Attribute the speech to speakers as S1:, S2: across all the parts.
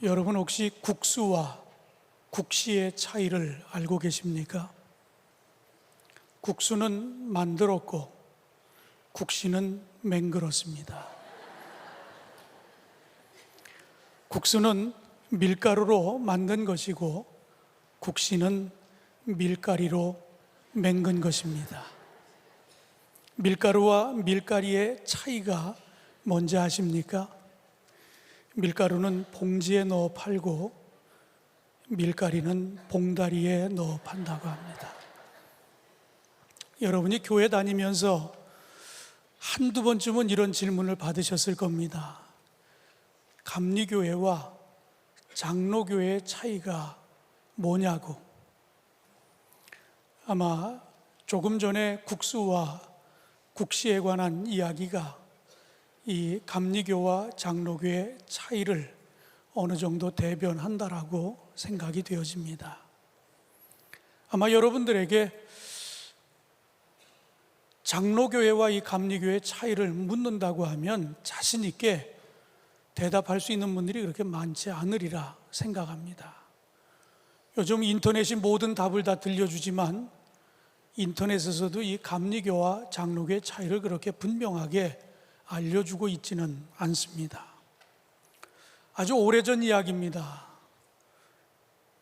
S1: 여러분 혹시 국수와 국시의 차이를 알고 계십니까? 국수는 만들었고 국시는 맹글었습니다. 국수는 밀가루로 만든 것이고 국시는 밀가리로 맹근 것입니다. 밀가루와 밀가리의 차이가 뭔지 아십니까? 밀가루는 봉지에 넣어 팔고 밀가리는 봉다리에 넣어 판다고 합니다. 여러분이 교회 다니면서 한두 번쯤은 이런 질문을 받으셨을 겁니다. 감리교회와 장로교회의 차이가 뭐냐고. 아마 조금 전에 국수와 국시에 관한 이야기가 이 감리교와 장로교의 차이를 어느 정도 대변한다라고 생각이 되어집니다. 아마 여러분들에게 장로교회와 이 감리교회의 차이를 묻는다고 하면 자신 있게 대답할 수 있는 분들이 그렇게 많지 않으리라 생각합니다. 요즘 인터넷이 모든 답을 다 들려주지만 인터넷에서도 이 감리교와 장로교의 차이를 그렇게 분명하게 알려주고 있지는 않습니다. 아주 오래전 이야기입니다.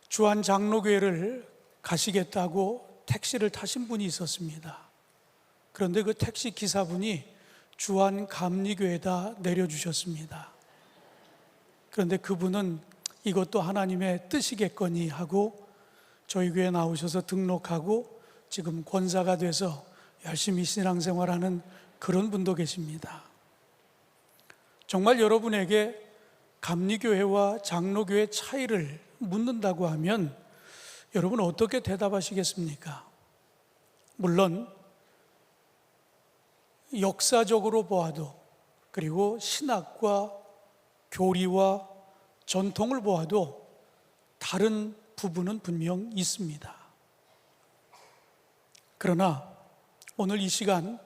S1: 주한 장로교회를 가시겠다고 택시를 타신 분이 있었습니다. 그런데 그 택시 기사분이 주한 감리교회에다 내려주셨습니다. 그런데 그분은 이것도 하나님의 뜻이겠거니 하고 저희 교회에 나오셔서 등록하고 지금 권사가 돼서 열심히 신앙생활하는 그런 분도 계십니다. 정말 여러분에게 감리교회와 장로교회의 차이를 묻는다고 하면 여러분 어떻게 대답하시겠습니까? 물론 역사적으로 보아도 그리고 신학과 교리와 전통을 보아도 다른 부분은 분명 있습니다. 그러나 오늘 이 시간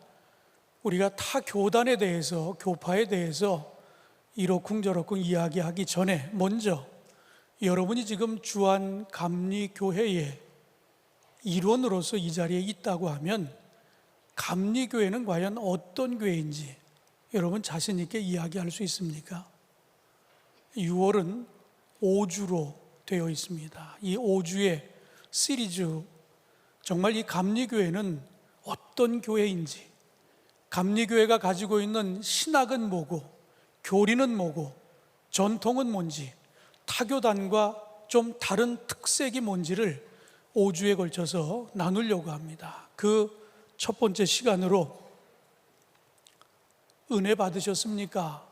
S1: 우리가 타 교단에 대해서, 교파에 대해서 이러쿵저러쿵 이야기하기 전에 먼저 여러분이 지금 주한 감리교회의 일원으로서 이 자리에 있다고 하면 감리교회는 과연 어떤 교회인지 여러분 자신 있게 이야기할 수 있습니까? 6월은 5주로 되어 있습니다. 이 5주의 시리즈, 정말 이 감리교회는 어떤 교회인지, 감리교회가 가지고 있는 신학은 뭐고 교리는 뭐고 전통은 뭔지, 타교단과 좀 다른 특색이 뭔지를 5주에 걸쳐서 나누려고 합니다. 그 첫 번째 시간으로 은혜 받으셨습니까?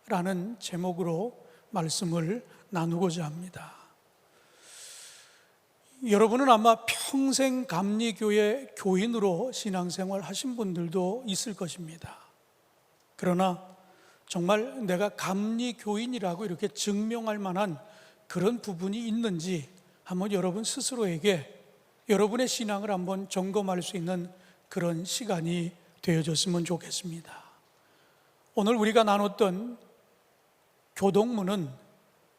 S1: 라는 제목으로 말씀을 나누고자 합니다. 여러분은 아마 평생 감리교회 교인으로 신앙생활 하신 분들도 있을 것입니다. 그러나 정말 내가 감리교인이라고 이렇게 증명할 만한 그런 부분이 있는지 한번 여러분 스스로에게 여러분의 신앙을 한번 점검할 수 있는 그런 시간이 되어졌으면 좋겠습니다. 오늘 우리가 나눴던 교동문은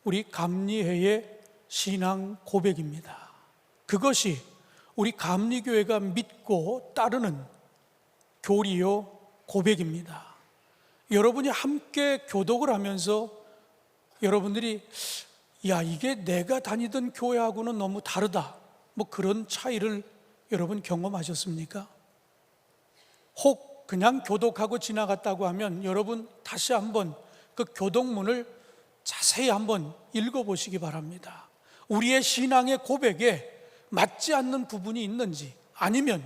S1: 우리 감리회의 신앙 고백입니다. 그것이 우리 감리교회가 믿고 따르는 교리요 고백입니다. 여러분이 함께 교독을 하면서 여러분들이 이게 내가 다니던 교회하고는 너무 다르다, 뭐 그런 차이를 여러분 경험하셨습니까? 혹 그냥 교독하고 지나갔다고 하면 여러분 다시 한번 그 교독문을 자세히 한번 읽어보시기 바랍니다. 우리의 신앙의 고백에 맞지 않는 부분이 있는지, 아니면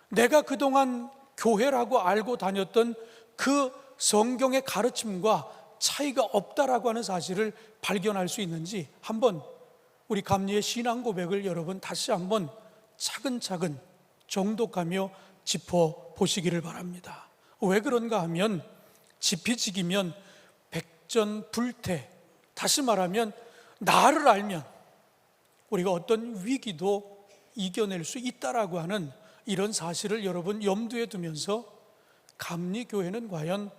S1: 내가 그동안 교회라고 알고 다녔던 그 성경의 가르침과 차이가 없다라고 하는 사실을 발견할 수 있는지 한번 우리 감리의 신앙 고백을 여러분 다시 한번 차근차근 정독하며 짚어보시기를 바랍니다. 왜 그런가 하면 지피지기면 백전불태, 다시 말하면 나를 알면 우리가 어떤 위기도 이겨낼 수 있다라고 하는 이런 사실을 여러분 염두에 두면서 감리교회는 과연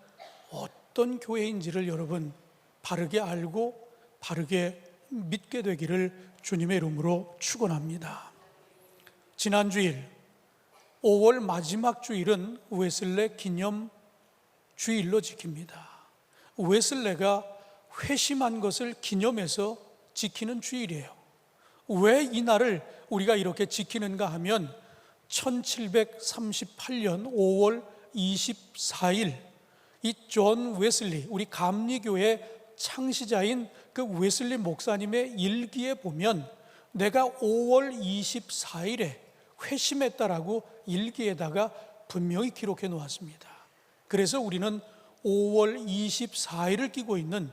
S1: 어떤 교회인지를 여러분 바르게 알고 바르게 믿게 되기를 주님의 이름으로 축원합니다. 지난 주일 5월 마지막 주일은 웨슬레 기념 주일로 지킵니다. 웨슬레가 회심한 것을 기념해서 지키는 주일이에요. 왜 이 날을 우리가 이렇게 지키는가 하면 1738년 5월 24일 이 존 웨슬리, 우리 감리교회 창시자인 그 웨슬리 목사님의 일기에 보면 내가 5월 24일에 회심했다라고 일기에다가 분명히 기록해 놓았습니다. 그래서 우리는 5월 24일을 끼고 있는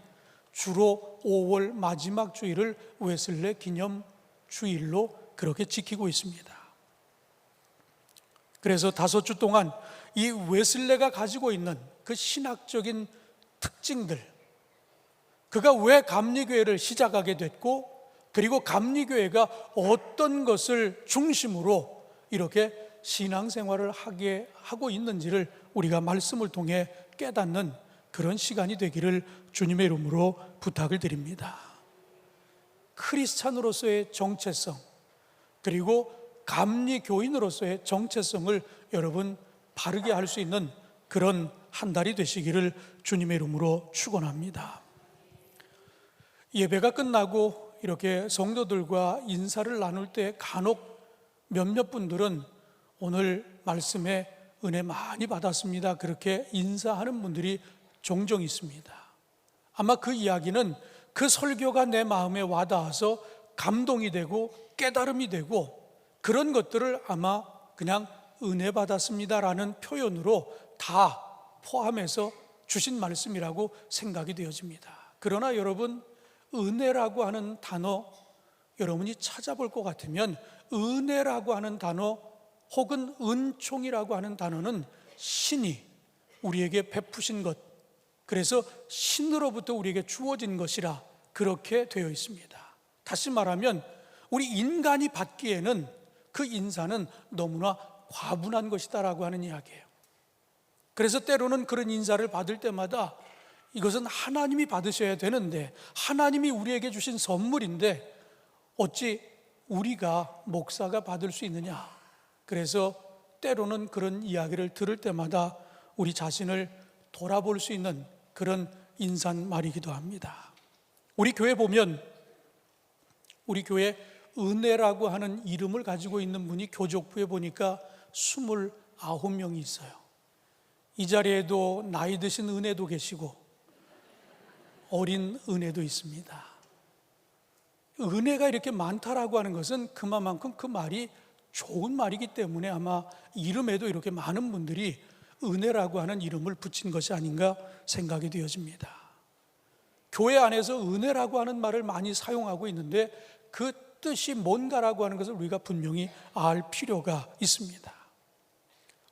S1: 주로 5월 마지막 주일을 웨슬레 기념 주일로 그렇게 지키고 있습니다. 그래서 5주 동안 이 웨슬레가 가지고 있는 그 신학적인 특징들, 그가 왜 감리교회를 시작하게 됐고, 그리고 감리교회가 어떤 것을 중심으로 이렇게 신앙생활을 하게 하고 있는지를 우리가 말씀을 통해 깨닫는 그런 시간이 되기를 주님의 이름으로 부탁을 드립니다. 크리스찬으로서의 정체성, 그리고 감리교인으로서의 정체성을 여러분 바르게 할 수 있는 그런 한 달이 되시기를 주님의 이름으로 축원합니다. 예배가 끝나고 이렇게 성도들과 인사를 나눌 때 간혹 몇몇 분들은 오늘 말씀에 은혜 많이 받았습니다, 그렇게 인사하는 분들이 종종 있습니다. 아마 그 이야기는 그 설교가 내 마음에 와닿아서 감동이 되고 깨달음이 되고 그런 것들을 아마 그냥 은혜 받았습니다라는 표현으로 다 포함해서 주신 말씀이라고 생각이 되어집니다. 그러나 여러분, 은혜라고 하는 단어 여러분이 찾아볼 것 같으면 은혜라고 하는 단어 혹은 은총이라고 하는 단어는 신이 우리에게 베푸신 것, 그래서 신으로부터 우리에게 주어진 것이라 그렇게 되어 있습니다. 다시 말하면 우리 인간이 받기에는 그 인사는 너무나 과분한 것이다라고 하는 이야기예요. 그래서 때로는 그런 인사를 받을 때마다 이것은 하나님이 받으셔야 되는데, 하나님이 우리에게 주신 선물인데 어찌 우리가 목사가 받을 수 있느냐. 그래서 때로는 그런 이야기를 들을 때마다 우리 자신을 돌아볼 수 있는 그런 인사말이기도 합니다. 우리 교회 보면, 우리 교회 은혜라고 하는 이름을 가지고 있는 분이 교족부에 보니까 29명이 있어요. 이 자리에도 나이 드신 은혜도 계시고 어린 은혜도 있습니다. 은혜가 이렇게 많다라고 하는 것은 그만큼 그 말이 좋은 말이기 때문에 아마 이름에도 이렇게 많은 분들이 은혜라고 하는 이름을 붙인 것이 아닌가 생각이 되어집니다. 교회 안에서 은혜라고 하는 말을 많이 사용하고 있는데 그 뜻이 뭔가라고 하는 것을 우리가 분명히 알 필요가 있습니다.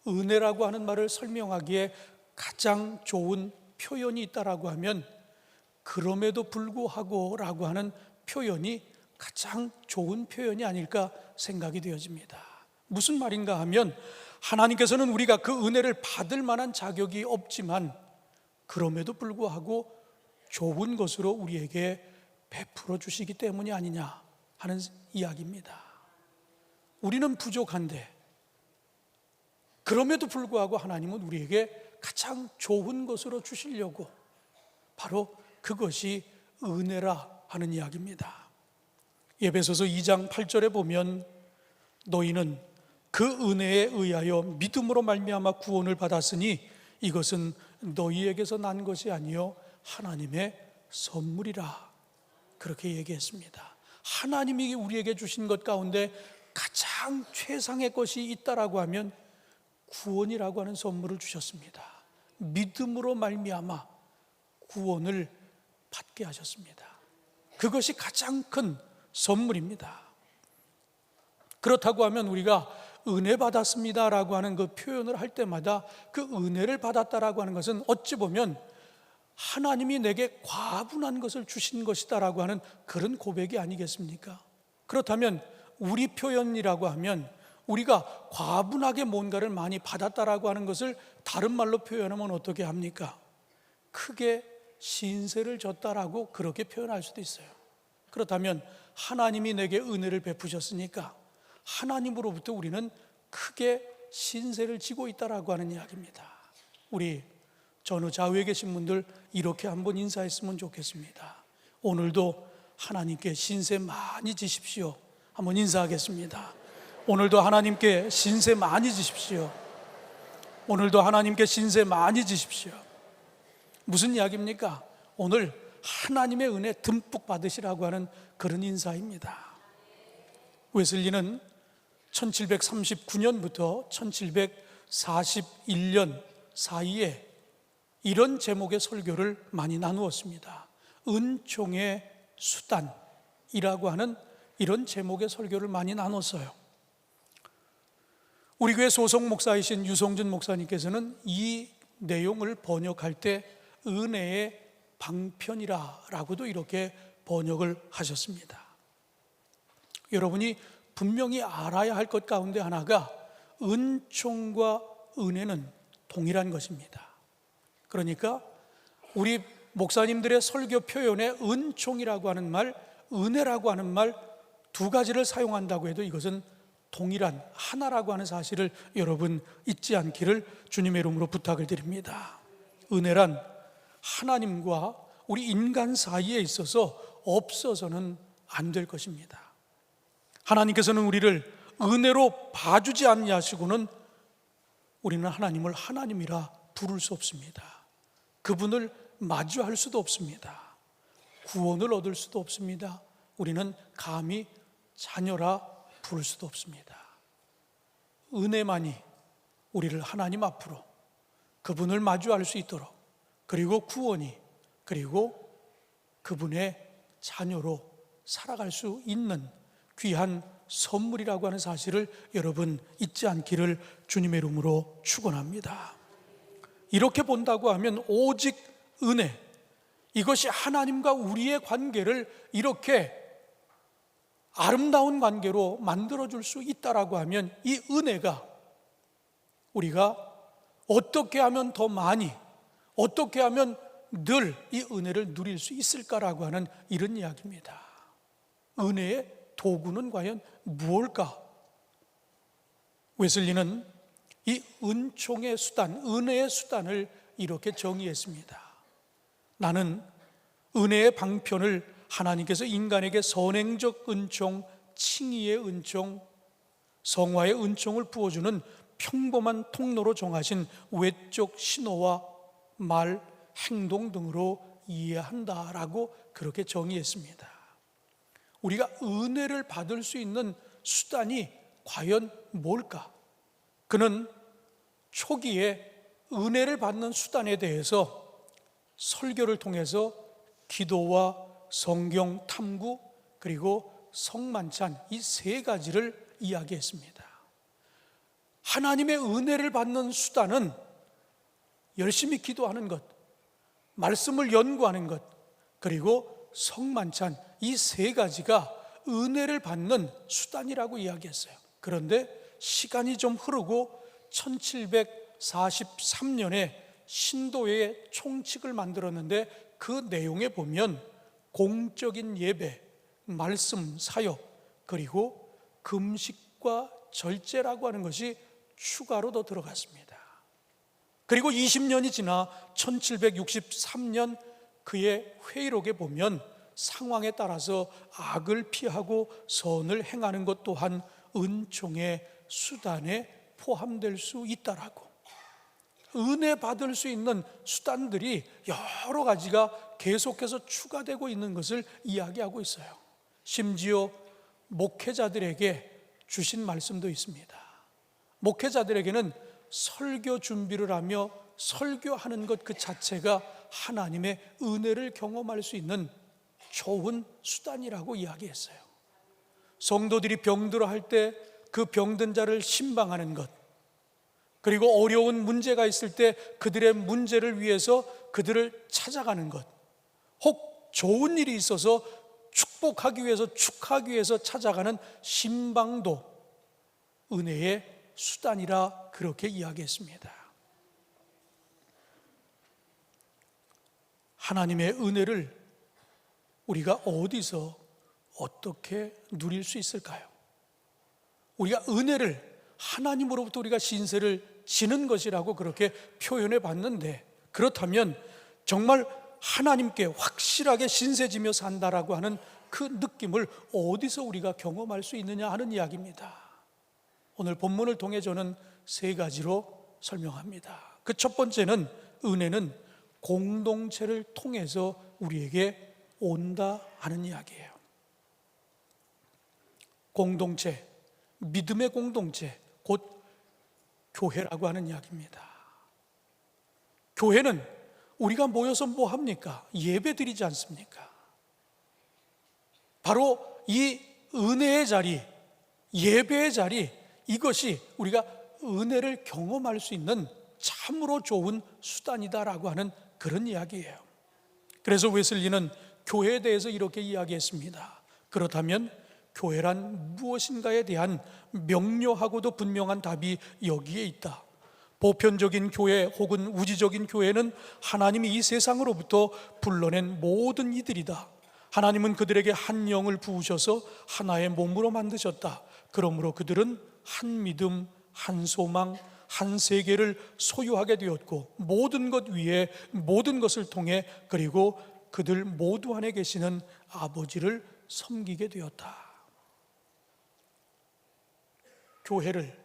S1: 은혜라고 하는 말을 설명하기에 가장 좋은 표현이 있다라고 하면 그럼에도 불구하고 라고 하는 표현이 가장 좋은 표현이 아닐까 생각이 되어집니다. 무슨 말인가 하면 하나님께서는 우리가 그 은혜를 받을 만한 자격이 없지만 그럼에도 불구하고 좋은 것으로 우리에게 베풀어 주시기 때문이 아니냐 하는 이야기입니다. 우리는 부족한데 그럼에도 불구하고 하나님은 우리에게 가장 좋은 것으로 주시려고, 바로 그것이 은혜라 하는 이야기입니다. 에베소서 2장 8절에 보면 너희는 그 은혜에 의하여 믿음으로 말미암아 구원을 받았으니 이것은 너희에게서 난 것이 아니요 하나님의 선물이라, 그렇게 얘기했습니다. 하나님이 우리에게 주신 것 가운데 가장 최상의 것이 있다라고 하면 구원이라고 하는 선물을 주셨습니다. 믿음으로 말미암아 구원을 받게 하셨습니다. 그것이 가장 큰 선물입니다. 그렇다고 하면 우리가 은혜 받았습니다라고 하는 그 표현을 할 때마다 그 은혜를 받았다라고 하는 것은 어찌 보면 하나님이 내게 과분한 것을 주신 것이다라고 하는 그런 고백이 아니겠습니까? 그렇다면 우리 표현이라고 하면 우리가 과분하게 뭔가를 많이 받았다라고 하는 것을 다른 말로 표현하면 어떻게 합니까? 크게 신세를 졌다라고 그렇게 표현할 수도 있어요. 그렇다면 하나님이 내게 은혜를 베푸셨으니까 하나님으로부터 우리는 크게 신세를 지고 있다라고 하는 이야기입니다. 우리 전후 좌우에 계신 분들 이렇게 한번 인사했으면 좋겠습니다. 오늘도 하나님께 신세 많이 지십시오. 한번 인사하겠습니다. 오늘도 하나님께 신세 많이 지십시오. 오늘도 하나님께 신세 많이 지십시오. 무슨 이야기입니까? 오늘 하나님의 은혜 듬뿍 받으시라고 하는 그런 인사입니다. 웨슬리는 1739년부터 1741년 사이에 이런 제목의 설교를 많이 나누었습니다. 은총의 수단이라고 하는 이런 제목의 설교를 많이 나눴어요. 우리 교회 소속 목사이신 유성준 목사님께서는 이 내용을 번역할 때 은혜의 방편이라고도 이렇게 번역을 하셨습니다. 여러분이 분명히 알아야 할 것 가운데 하나가 은총과 은혜는 동일한 것입니다. 그러니까 우리 목사님들의 설교 표현에 은총이라고 하는 말, 은혜라고 하는 말 두 가지를 사용한다고 해도 이것은 동일한 하나라고 하는 사실을 여러분 잊지 않기를 주님의 이름으로 부탁을 드립니다. 은혜란 하나님과 우리 인간 사이에 있어서 없어서는 안 될 것입니다. 하나님께서는 우리를 은혜로 봐주지 않냐시고는 우리는 하나님을 하나님이라 부를 수 없습니다. 그분을 마주할 수도 없습니다. 구원을 얻을 수도 없습니다. 우리는 감히 자녀라 부를 수도 없습니다. 은혜만이 우리를 하나님 앞으로 그분을 마주할 수 있도록, 그리고 구원이, 그리고 그분의 자녀로 살아갈 수 있는 귀한 선물이라고 하는 사실을 여러분 잊지 않기를 주님의 이름으로 축원합니다. 이렇게 본다고 하면 오직 은혜, 이것이 하나님과 우리의 관계를 이렇게 아름다운 관계로 만들어줄 수 있다라고 하면 이 은혜가 우리가 어떻게 하면 더 많이, 어떻게 하면 늘 이 은혜를 누릴 수 있을까라고 하는 이런 이야기입니다. 은혜의 도구는 과연 무엇일까? 웨슬리는 이 은총의 수단, 은혜의 수단을 이렇게 정의했습니다. 나는 은혜의 방편을 하나님께서 인간에게 선행적 은총, 칭의의 은총, 성화의 은총을 부어주는 평범한 통로로 정하신 외적 신호와 말, 행동 등으로 이해한다라고 그렇게 정의했습니다. 우리가 은혜를 받을 수 있는 수단이 과연 뭘까? 그는 초기에 은혜를 받는 수단에 대해서 설교를 통해서 기도와 성경 탐구, 그리고 성만찬, 이 세 가지를 이야기했습니다. 하나님의 은혜를 받는 수단은 열심히 기도하는 것, 말씀을 연구하는 것, 그리고 성만찬, 이 세 가지가 은혜를 받는 수단이라고 이야기했어요. 그런데 시간이 좀 흐르고 1743년에 신도의 총칙을 만들었는데 그 내용에 보면 공적인 예배, 말씀, 사역, 그리고 금식과 절제라고 하는 것이 추가로 더 들어갔습니다. 그리고 20년이 지나 1763년 그의 회의록에 보면 상황에 따라서 악을 피하고 선을 행하는 것 또한 은총의 수단에 포함될 수 있다라고, 은혜 받을 수 있는 수단들이 여러 가지가 계속해서 추가되고 있는 것을 이야기하고 있어요. 심지어 목회자들에게 주신 말씀도 있습니다. 목회자들에게는 설교 준비를 하며 설교하는 것 그 자체가 하나님의 은혜를 경험할 수 있는 좋은 수단이라고 이야기했어요. 성도들이 병들어 할 때 그 병든 자를 신방하는 것, 그리고 어려운 문제가 있을 때 그들의 문제를 위해서 그들을 찾아가는 것, 혹 좋은 일이 있어서 축복하기 위해서, 축하하기 위해서 찾아가는 신방도 은혜의 수단이라 그렇게 이야기했습니다. 하나님의 은혜를 우리가 어디서 어떻게 누릴 수 있을까요? 우리가 은혜를 하나님으로부터 우리가 신세를 지는 것이라고 그렇게 표현해 봤는데, 그렇다면 정말 하나님께 확실하게 신세지며 산다라고 하는 그 느낌을 어디서 우리가 경험할 수 있느냐 하는 이야기입니다. 오늘 본문을 통해 저는 세 가지로 설명합니다. 그 첫 번째는, 은혜는 공동체를 통해서 우리에게 온다 하는 이야기예요. 공동체, 믿음의 공동체, 곧 교회라고 하는 이야기입니다. 교회는 우리가 모여서 뭐 합니까? 예배 드리지 않습니까? 바로 이 은혜의 자리, 예배의 자리, 이것이 우리가 은혜를 경험할 수 있는 참으로 좋은 수단이다라고 하는 그런 이야기예요. 그래서 웨슬리는 교회에 대해서 이렇게 이야기했습니다. 그렇다면 교회란 무엇인가에 대한 명료하고도 분명한 답이 여기에 있다. 보편적인 교회 혹은 우주적인 교회는 하나님이 이 세상으로부터 불러낸 모든 이들이다. 하나님은 그들에게 한 영을 부으셔서 하나의 몸으로 만드셨다. 그러므로 그들은 한 믿음, 한 소망, 한 세계를 소유하게 되었고, 모든 것 위에 모든 것을 통해, 그리고 그들 모두 안에 계시는 아버지를 섬기게 되었다. 교회를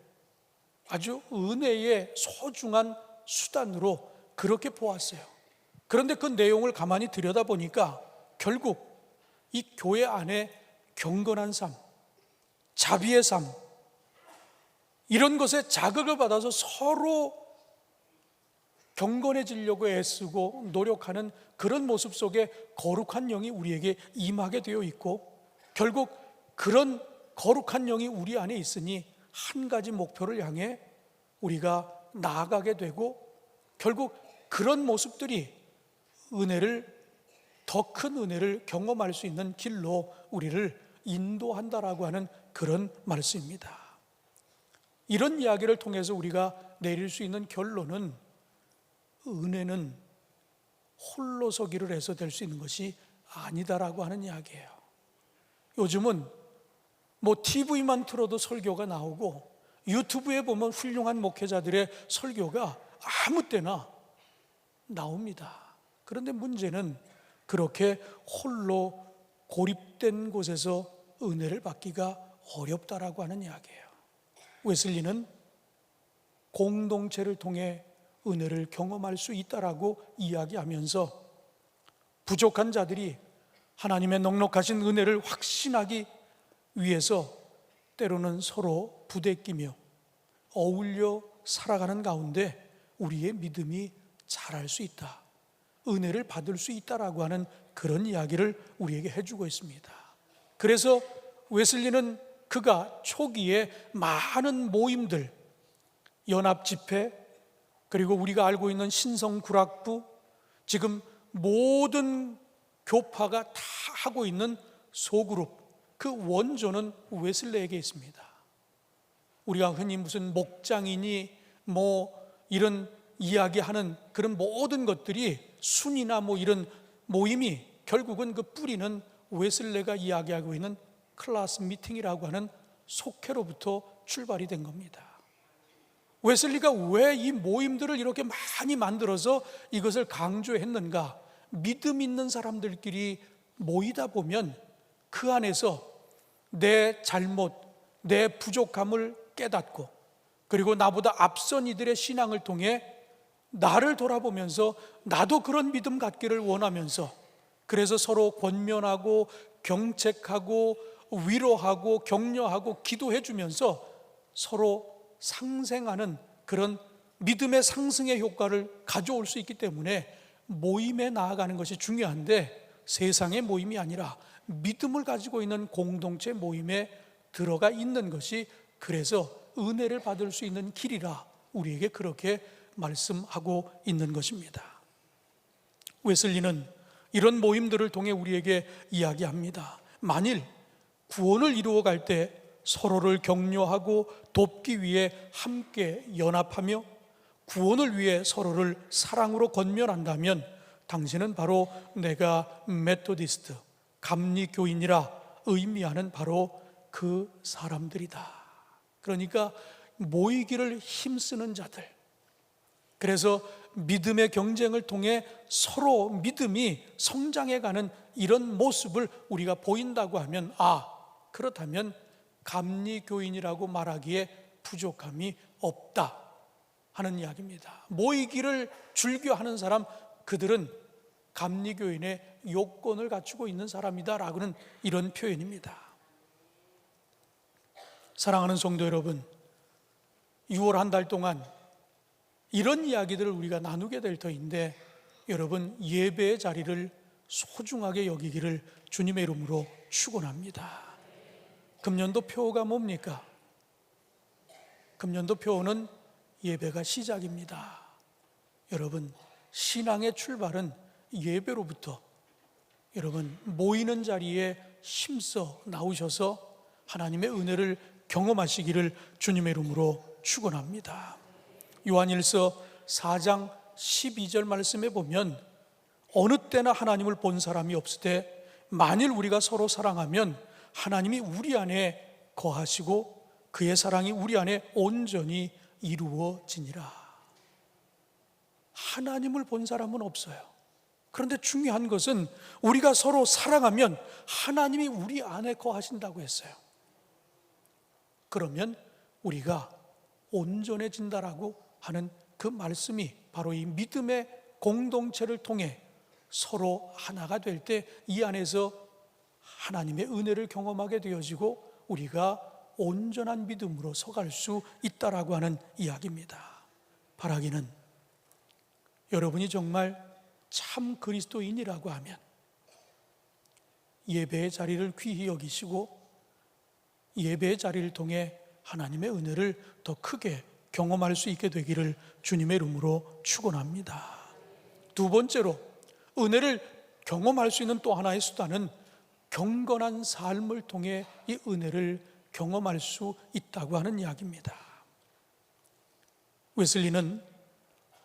S1: 아주 은혜의 소중한 수단으로 그렇게 보았어요. 그런데 그 내용을 가만히 들여다보니까 결국 이 교회 안에 경건한 삶, 자비의 삶, 이런 것에 자극을 받아서 서로 경건해지려고 애쓰고 노력하는 그런 모습 속에 거룩한 영이 우리에게 임하게 되어 있고, 결국 그런 거룩한 영이 우리 안에 있으니 한 가지 목표를 향해 우리가 나아가게 되고, 결국 그런 모습들이 은혜를, 더 큰 은혜를 경험할 수 있는 길로 우리를 인도한다라고 하는 그런 말씀입니다. 이런 이야기를 통해서 우리가 내릴 수 있는 결론은, 은혜는 홀로 서기를 해서 될 수 있는 것이 아니다라고 하는 이야기예요. 요즘은 뭐 TV만 틀어도 설교가 나오고, 유튜브에 보면 훌륭한 목회자들의 설교가 아무 때나 나옵니다. 그런데 문제는 그렇게 홀로 고립된 곳에서 은혜를 받기가 어렵다라고 하는 이야기예요. 웨슬리는 공동체를 통해 은혜를 경험할 수 있다라고 이야기하면서, 부족한 자들이 하나님의 넉넉하신 은혜를 확신하기 위해서 때로는 서로 부대끼며 어울려 살아가는 가운데 우리의 믿음이 자랄 수 있다, 은혜를 받을 수 있다라고 하는 그런 이야기를 우리에게 해주고 있습니다. 그래서 웨슬리는 그가 초기에 많은 모임들, 연합집회, 그리고 우리가 알고 있는 신성구락부, 지금 모든 교파가 다 하고 있는 소그룹, 그 원조는 웨슬레에게 있습니다. 우리가 흔히 무슨 목장이니 뭐 이런 이야기하는 그런 모든 것들이 순이나 뭐 이런 모임이 결국은 그 뿌리는 웨슬레가 이야기하고 있는 클래스 미팅이라고 하는 속회로부터 출발이 된 겁니다. 웨슬리가 왜 이 모임들을 이렇게 많이 만들어서 이것을 강조했는가? 믿음 있는 사람들끼리 모이다 보면 그 안에서 내 잘못, 내 부족함을 깨닫고, 그리고 나보다 앞선 이들의 신앙을 통해 나를 돌아보면서 나도 그런 믿음 갖기를 원하면서, 그래서 서로 권면하고 경책하고 위로하고 격려하고 기도해 주면서 서로 상생하는 그런 믿음의 상승의 효과를 가져올 수 있기 때문에 모임에 나아가는 것이 중요한데, 세상의 모임이 아니라 믿음을 가지고 있는 공동체 모임에 들어가 있는 것이 그래서 은혜를 받을 수 있는 길이라 우리에게 그렇게 말씀하고 있는 것입니다. 웨슬리는 이런 모임들을 통해 우리에게 이야기합니다. 만일 구원을 이루어 갈 때 서로를 격려하고 돕기 위해 함께 연합하며 구원을 위해 서로를 사랑으로 권면한다면 당신은 바로 내가 메토디스트, 감리교인이라 의미하는 바로 그 사람들이다. 그러니까 모이기를 힘쓰는 자들, 그래서 믿음의 경쟁을 통해 서로 믿음이 성장해가는 이런 모습을 우리가 보인다고 하면, 그렇다면 감리교인이라고 말하기에 부족함이 없다 하는 이야기입니다. 모이기를 즐겨하는 사람, 그들은 감리교인의 요건을 갖추고 있는 사람이다라고는 이런 표현입니다. 사랑하는 성도 여러분, 6월 한 달 동안 이런 이야기들을 우리가 나누게 될 터인데, 여러분, 예배의 자리를 소중하게 여기기를 주님의 이름으로 축원합니다. 금년도 표어가 뭡니까? 금년도 표어는 예배가 시작입니다. 여러분, 신앙의 출발은 예배로부터 여러분 모이는 자리에 힘써 나오셔서 하나님의 은혜를 경험하시기를 주님의 이름으로 축원합니다. 요한일서 4장 12절 말씀에 보면, 어느 때나 하나님을 본 사람이 없을 때 만일 우리가 서로 사랑하면 하나님이 우리 안에 거하시고 그의 사랑이 우리 안에 온전히 이루어지니라. 하나님을 본 사람은 없어요. 그런데 중요한 것은 우리가 서로 사랑하면 하나님이 우리 안에 거하신다고 했어요. 그러면 우리가 온전해진다라고 하는 그 말씀이 바로 이 믿음의 공동체를 통해 서로 하나가 될 때 이 안에서 하나님의 은혜를 경험하게 되어지고 우리가 온전한 믿음으로 서갈 수 있다라고 하는 이야기입니다. 바라기는 여러분이 정말 참 그리스도인이라고 하면 예배의 자리를 귀히 여기시고 예배의 자리를 통해 하나님의 은혜를 더 크게 경험할 수 있게 되기를 주님의 이름으로 축원합니다. 두 번째로, 은혜를 경험할 수 있는 또 하나의 수단은 경건한 삶을 통해 이 은혜를 경험할 수 있다고 하는 이야기입니다. 웨슬리는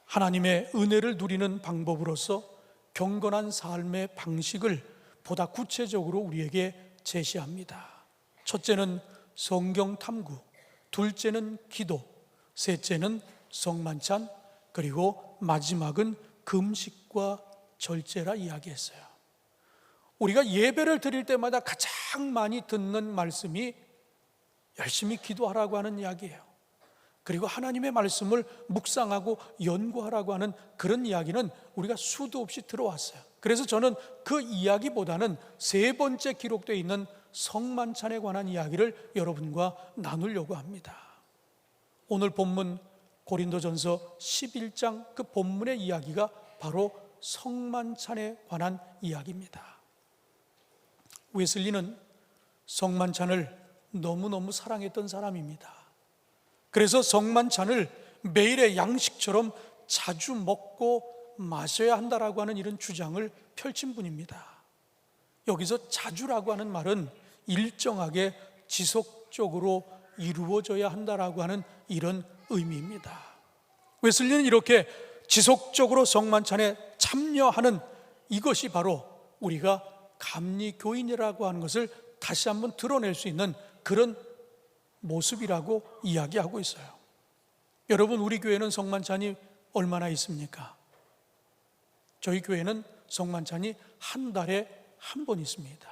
S1: 하나님의 은혜를 누리는 방법으로서 경건한 삶의 방식을 보다 구체적으로 우리에게 제시합니다. 첫째는 성경 탐구, 둘째는 기도, 셋째는 성만찬, 그리고 마지막은 금식과 절제라 이야기했어요. 우리가 예배를 드릴 때마다 가장 많이 듣는 말씀이 열심히 기도하라고 하는 이야기예요. 그리고 하나님의 말씀을 묵상하고 연구하라고 하는 그런 이야기는 우리가 수도 없이 들어왔어요. 그래서 저는 그 이야기보다는 세 번째 기록되어 있는 성만찬에 관한 이야기를 여러분과 나누려고 합니다. 오늘 본문 고린도전서 11장 그 본문의 이야기가 바로 성만찬에 관한 이야기입니다. 웨슬리는 성만찬을 너무너무 사랑했던 사람입니다. 그래서 성만찬을 매일의 양식처럼 자주 먹고 마셔야 한다라고 하는 이런 주장을 펼친 분입니다. 여기서 자주라고 하는 말은 일정하게 지속적으로 이루어져야 한다라고 하는 이런 의미입니다. 웨슬리는 이렇게 지속적으로 성만찬에 참여하는 이것이 바로 우리가 감리교인이라고 하는 것을 다시 한번 드러낼 수 있는 그런 모습이라고 이야기하고 있어요. 여러분, 우리 교회는 성만찬이 얼마나 있습니까? 저희 교회는 성만찬이 한 달에 한 번 있습니다.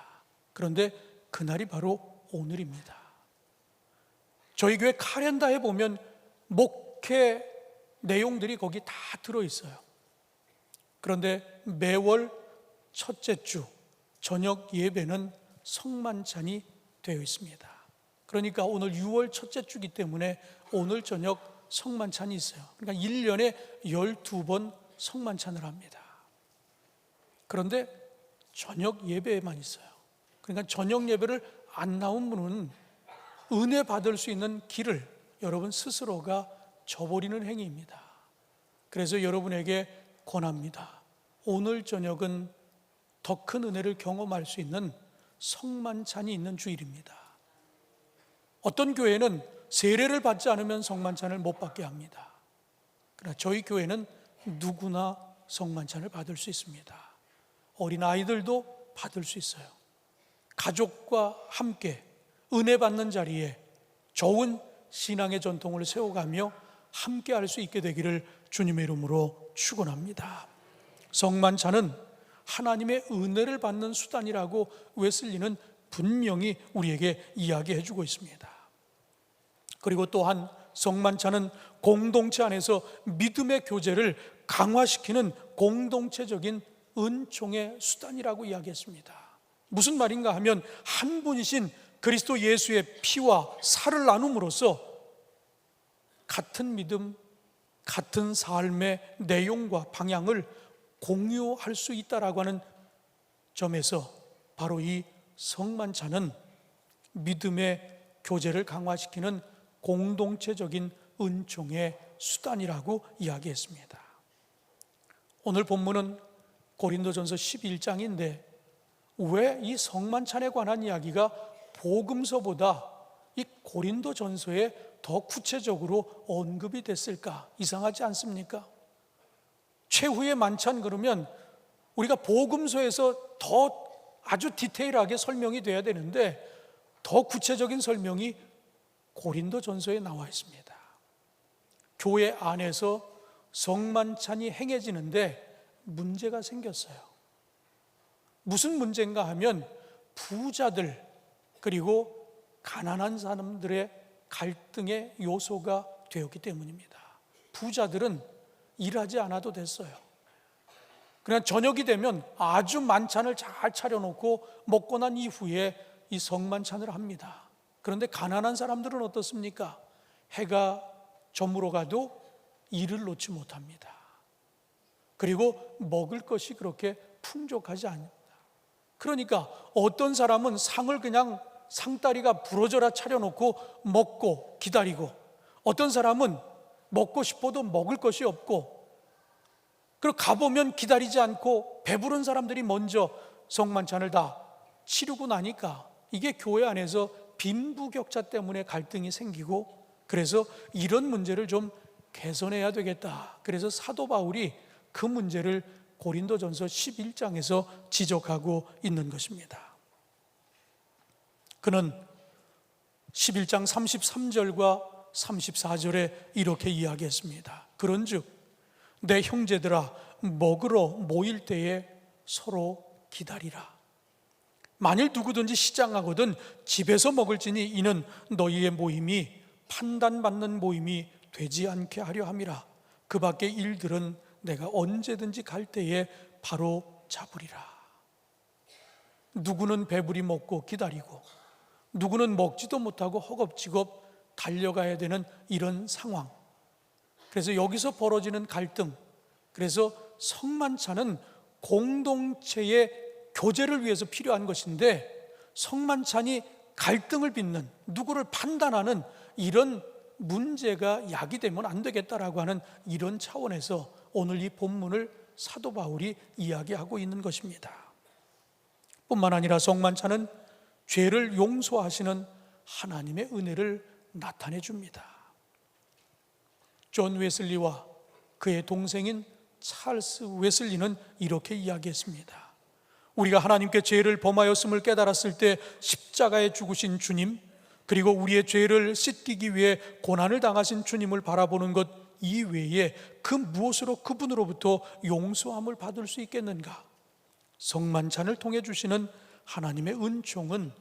S1: 그런데 그날이 바로 오늘입니다. 저희 교회 카렌다에 보면 목회 내용들이 거기 다 들어있어요. 그런데 매월 첫째 주 저녁 예배는 성만찬이 되어 있습니다. 그러니까 오늘 6월 첫째 주기 때문에 오늘 저녁 성만찬이 있어요. 그러니까 1년에 12번 성만찬을 합니다. 그런데 저녁 예배에만 있어요. 그러니까 저녁 예배를 안 나온 분은 은혜 받을 수 있는 길을 여러분 스스로가 저버리는 행위입니다. 그래서 여러분에게 권합니다. 오늘 저녁은 더 큰 은혜를 경험할 수 있는 성만찬이 있는 주일입니다. 어떤 교회는 세례를 받지 않으면 성만찬을 못 받게 합니다. 그러나 저희 교회는 누구나 성만찬을 받을 수 있습니다. 어린아이들도 받을 수 있어요. 가족과 함께 은혜 받는 자리에 좋은 신앙의 전통을 세워가며 함께 할 수 있게 되기를 주님의 이름으로 축원합니다. 성만찬은 하나님의 은혜를 받는 수단이라고 웨슬리는 분명히 우리에게 이야기해 주고 있습니다. 그리고 또한 성만찬은 공동체 안에서 믿음의 교제를 강화시키는 공동체적인 은총의 수단이라고 이야기했습니다. 무슨 말인가 하면 한 분이신 그리스도 예수의 피와 살을 나눔으로써 같은 믿음, 같은 삶의 내용과 방향을 공유할 수 있다라고 하는 점에서 바로 이 성만찬은 믿음의 교제를 강화시키는 공동체적인 은총의 수단이라고 이야기했습니다. 오늘 본문은 고린도전서 11장인데 왜 이 성만찬에 관한 이야기가 복음서보다 이 고린도전서에 더 구체적으로 언급이 됐을까? 이상하지 않습니까? 최후의 만찬 그러면 우리가 복음서에서 더 아주 디테일하게 설명이 돼야 되는데 더 구체적인 설명이 고린도전서에 나와 있습니다. 교회 안에서 성만찬이 행해지는데 문제가 생겼어요. 무슨 문제인가 하면 부자들 그리고 가난한 사람들의 갈등의 요소가 되었기 때문입니다. 부자들은 일하지 않아도 됐어요. 그냥 저녁이 되면 아주 만찬을 잘 차려놓고 먹고 난 이후에 이 성만찬을 합니다. 그런데 가난한 사람들은 어떻습니까? 해가 저물어 가도 일을 놓지 못합니다. 그리고 먹을 것이 그렇게 풍족하지 않습니다. 그러니까 어떤 사람은 상을 그냥 상다리가 부러져라 차려놓고 먹고 기다리고, 어떤 사람은 먹고 싶어도 먹을 것이 없고, 그리고 가보면 기다리지 않고 배부른 사람들이 먼저 성만찬을 다 치르고 나니까 이게 교회 안에서 빈부격차 때문에 갈등이 생기고, 그래서 이런 문제를 좀 개선해야 되겠다. 그래서 사도 바울이 그 문제를 고린도전서 11장에서 지적하고 있는 것입니다. 그는 11장 33절과 34절에 이렇게 이야기했습니다. 그런즉 내 형제들아, 먹으러 모일 때에 서로 기다리라. 만일 누구든지 시장하거든 집에서 먹을지니 이는 너희의 모임이 판단받는 모임이 되지 않게 하려 함이라. 그 밖의 일들은 내가 언제든지 갈 때에 바로 잡으리라. 누구는 배부리 먹고 기다리고, 누구는 먹지도 못하고 허겁지겁 달려가야 되는 이런 상황. 그래서 여기서 벌어지는 갈등, 그래서 성만찬은 공동체의 교제를 위해서 필요한 것인데, 성만찬이 갈등을 빚는, 누구를 판단하는 이런 문제가 야기되면 안 되겠다라고 하는 이런 차원에서 오늘 이 본문을 사도 바울이 이야기하고 있는 것입니다. 뿐만 아니라 성만찬은 죄를 용서하시는 하나님의 은혜를 나타내 줍니다. 존 웨슬리와 그의 동생인 찰스 웨슬리는 이렇게 이야기했습니다. 우리가 하나님께 죄를 범하였음을 깨달았을 때 십자가에 죽으신 주님, 그리고 우리의 죄를 씻기기 위해 고난을 당하신 주님을 바라보는 것 이외에 그 무엇으로 그분으로부터 용서함을 받을 수 있겠는가? 성만찬을 통해 주시는 하나님의 은총은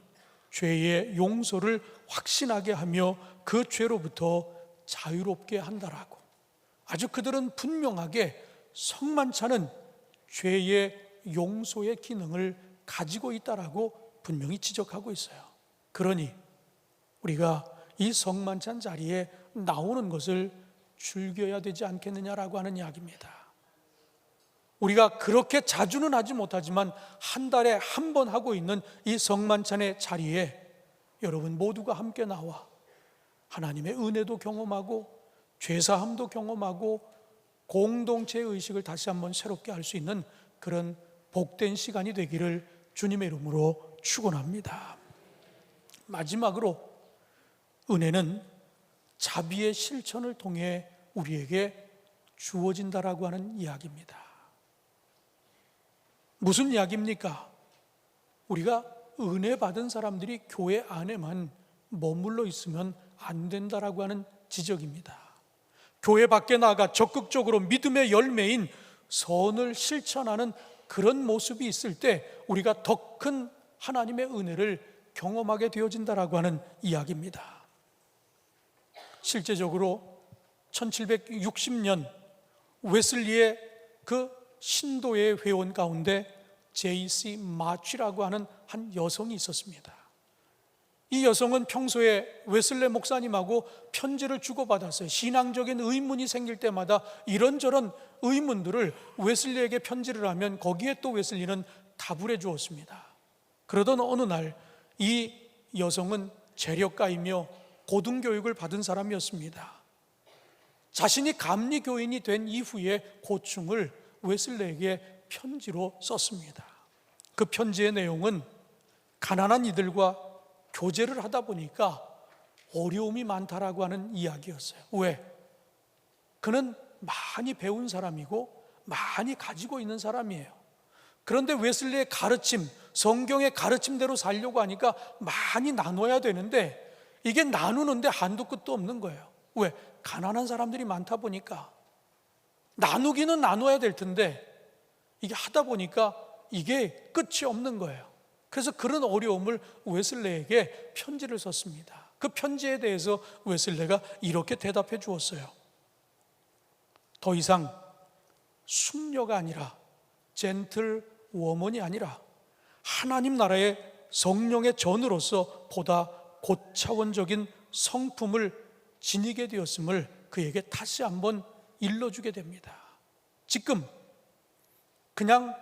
S1: 죄의 용서를 확신하게 하며 그 죄로부터 자유롭게 한다라고, 아주 그들은 분명하게 성만찬은 죄의 용서의 기능을 가지고 있다라고 분명히 지적하고 있어요. 그러니 우리가 이 성만찬 자리에 나오는 것을 즐겨야 되지 않겠느냐라고 하는 이야기입니다. 우리가 그렇게 자주는 하지 못하지만 한 달에 한 번 하고 있는 이 성만찬의 자리에 여러분 모두가 함께 나와 하나님의 은혜도 경험하고 죄사함도 경험하고 공동체의 의식을 다시 한번 새롭게 할 수 있는 그런 복된 시간이 되기를 주님의 이름으로 축원합니다. 마지막으로 은혜는 자비의 실천을 통해 우리에게 주어진다라고 하는 이야기입니다. 무슨 이야기입니까? 우리가 은혜 받은 사람들이 교회 안에만 머물러 있으면 안 된다라고 하는 지적입니다. 교회 밖에 나가 적극적으로 믿음의 열매인 선을 실천하는 그런 모습이 있을 때 우리가 더 큰 하나님의 은혜를 경험하게 되어진다라고 하는 이야기입니다. 실제적으로 1760년 웨슬리의 그 신도의 회원 가운데 J.C. 마취라고 하는 한 여성이 있었습니다. 이 여성은 평소에 웨슬레 목사님하고 편지를 주고받았어요. 신앙적인 의문이 생길 때마다 이런저런 의문들을 웨슬리에게 편지를 하면 거기에 또 웨슬리는 답을 해 주었습니다. 그러던 어느 날 이 여성은 재력가이며 고등교육을 받은 사람이었습니다. 자신이 감리교인이 된 이후의 고충을 웨슬레에게 편지로 썼습니다. 그 편지의 내용은 가난한 이들과 교제를 하다 보니까 어려움이 많다라고 하는 이야기였어요. 왜? 그는 많이 배운 사람이고 많이 가지고 있는 사람이에요. 그런데 웨슬리의 가르침, 성경의 가르침대로 살려고 하니까 많이 나눠야 되는데 이게 나누는데 한도 끝도 없는 거예요. 왜? 가난한 사람들이 많다 보니까 나누기는 나눠야 될 텐데 이게 하다 보니까 이게 끝이 없는 거예요. 그래서 그런 어려움을 웨슬레에게 편지를 썼습니다. 그 편지에 대해서 웨슬레가 이렇게 대답해 주었어요. 더 이상 숙녀가 아니라 젠틀 워먼이 아니라 하나님 나라의 성령의 전으로서 보다 고차원적인 성품을 지니게 되었음을 그에게 다시 한번 일러주게 됩니다. 지금 그냥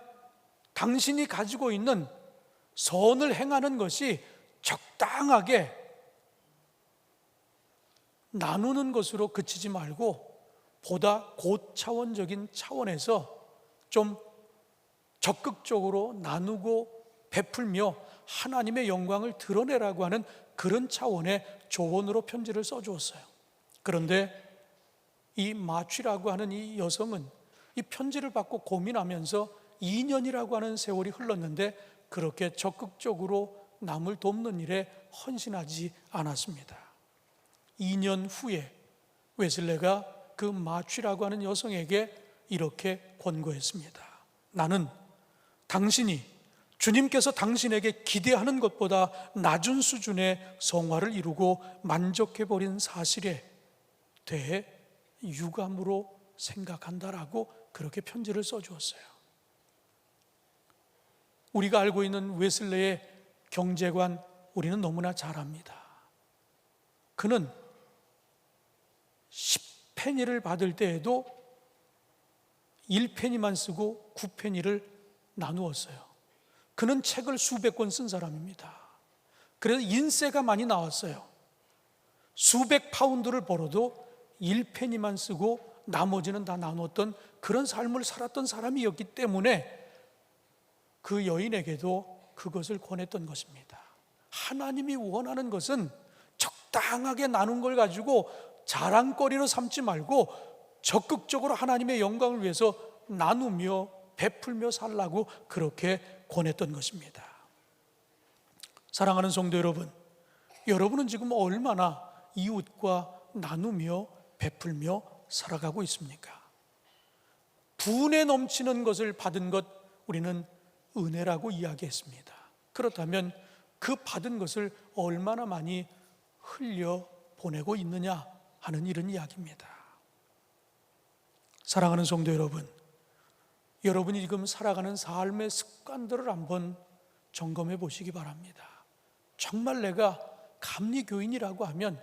S1: 당신이 가지고 있는 선을 행하는 것이 적당하게 나누는 것으로 그치지 말고 보다 고차원적인 차원에서 좀 적극적으로 나누고 베풀며 하나님의 영광을 드러내라고 하는 그런 차원의 조언으로 편지를 써주었어요. 그런데 이 마취라고 하는 이 여성은 이 편지를 받고 고민하면서 2년이라고 하는 세월이 흘렀는데 그렇게 적극적으로 남을 돕는 일에 헌신하지 않았습니다. 2년 후에 웨슬레가 그 마취라고 하는 여성에게 이렇게 권고했습니다. 나는 당신이 주님께서 당신에게 기대하는 것보다 낮은 수준의 성화를 이루고 만족해버린 사실에 대해 유감으로 생각한다라고 그렇게 편지를 써주었어요. 우리가 알고 있는 웨슬레의 경제관 우리는 너무나 잘 압니다. 그는 10페니를 받을 때에도 1페니만 쓰고 9페니를 나누었어요. 그는 책을 수백 권 쓴 사람입니다. 그래서 인세가 많이 나왔어요. 수백 파운드를 벌어도 1페니만 쓰고 나머지는 다 나눴던 그런 삶을 살았던 사람이었기 때문에 그 여인에게도 그것을 권했던 것입니다. 하나님이 원하는 것은 적당하게 나눈 걸 가지고 자랑거리로 삼지 말고 적극적으로 하나님의 영광을 위해서 나누며 베풀며 살라고 그렇게 권했던 것입니다. 사랑하는 성도 여러분, 여러분은 지금 얼마나 이웃과 나누며 베풀며 살아가고 있습니까? 분에 넘치는 것을 받은 것 우리는 은혜라고 이야기했습니다. 그렇다면 그 받은 것을 얼마나 많이 흘려보내고 있느냐 하는 이런 이야기입니다. 사랑하는 성도 여러분, 여러분이 지금 살아가는 삶의 습관들을 한번 점검해 보시기 바랍니다. 정말 내가 감리교인이라고 하면,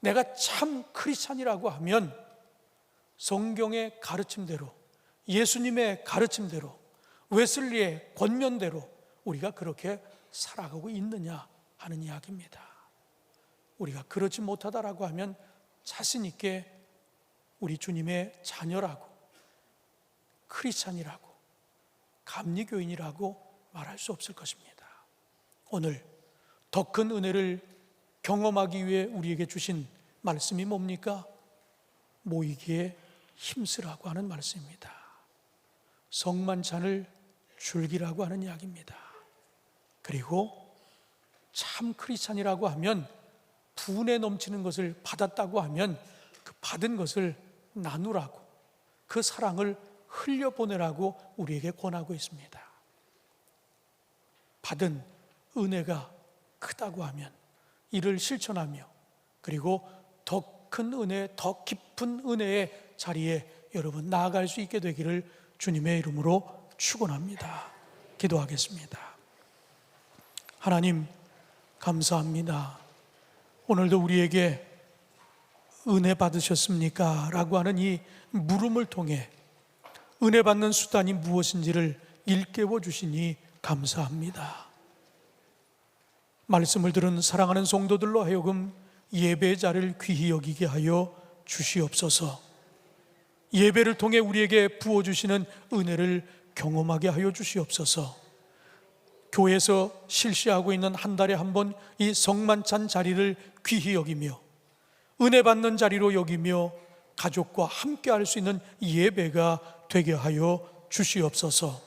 S1: 내가 참 크리스찬이라고 하면 성경의 가르침대로, 예수님의 가르침대로, 웨슬리의 권면대로 우리가 그렇게 살아가고 있느냐 하는 이야기입니다. 우리가 그렇지 못하다라고 하면 자신 있게 우리 주님의 자녀라고, 크리스찬이라고, 감리교인이라고 말할 수 없을 것입니다. 오늘 더 큰 은혜를 경험하기 위해 우리에게 주신 말씀이 뭡니까? 모이기에 힘쓰라고 하는 말씀입니다. 성만찬을 줄기라고 하는 이야기입니다. 그리고 참 크리스찬이라고 하면 분에 넘치는 것을 받았다고 하면 그 받은 것을 나누라고, 그 사랑을 흘려보내라고 우리에게 권하고 있습니다. 받은 은혜가 크다고 하면 이를 실천하며, 그리고 더 큰 은혜, 더 깊은 은혜의 자리에 여러분 나아갈 수 있게 되기를 주님의 이름으로 축원합니다. 기도하겠습니다. 하나님 감사합니다. 오늘도 우리에게 은혜 받으셨습니까? 라고 하는 이 물음을 통해 은혜 받는 수단이 무엇인지를 일깨워 주시니 감사합니다. 말씀을 들은 사랑하는 성도들로 하여금 예배의 자리를 귀히 여기게 하여 주시옵소서. 예배를 통해 우리에게 부어주시는 은혜를 경험하게 하여 주시옵소서. 교회에서 실시하고 있는 한 달에 한 번 이 성만찬 자리를 귀히 여기며 은혜 받는 자리로 여기며 가족과 함께 할 수 있는 예배가 되게 하여 주시옵소서.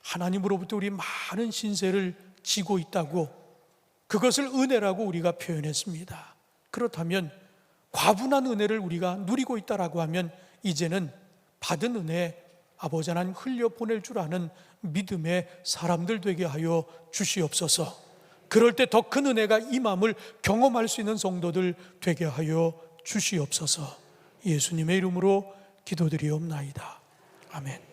S1: 하나님으로부터 우리 많은 신세를 지고 있다고, 그것을 은혜라고 우리가 표현했습니다. 그렇다면 과분한 은혜를 우리가 누리고 있다라고 하면 이제는 받은 은혜 아버지 하나님 흘려보낼 줄 아는 믿음의 사람들 되게 하여 주시옵소서. 그럴 때 더 큰 은혜가 임함을 경험할 수 있는 성도들 되게 하여 주시옵소서. 예수님의 이름으로 기도드리옵나이다. 아멘.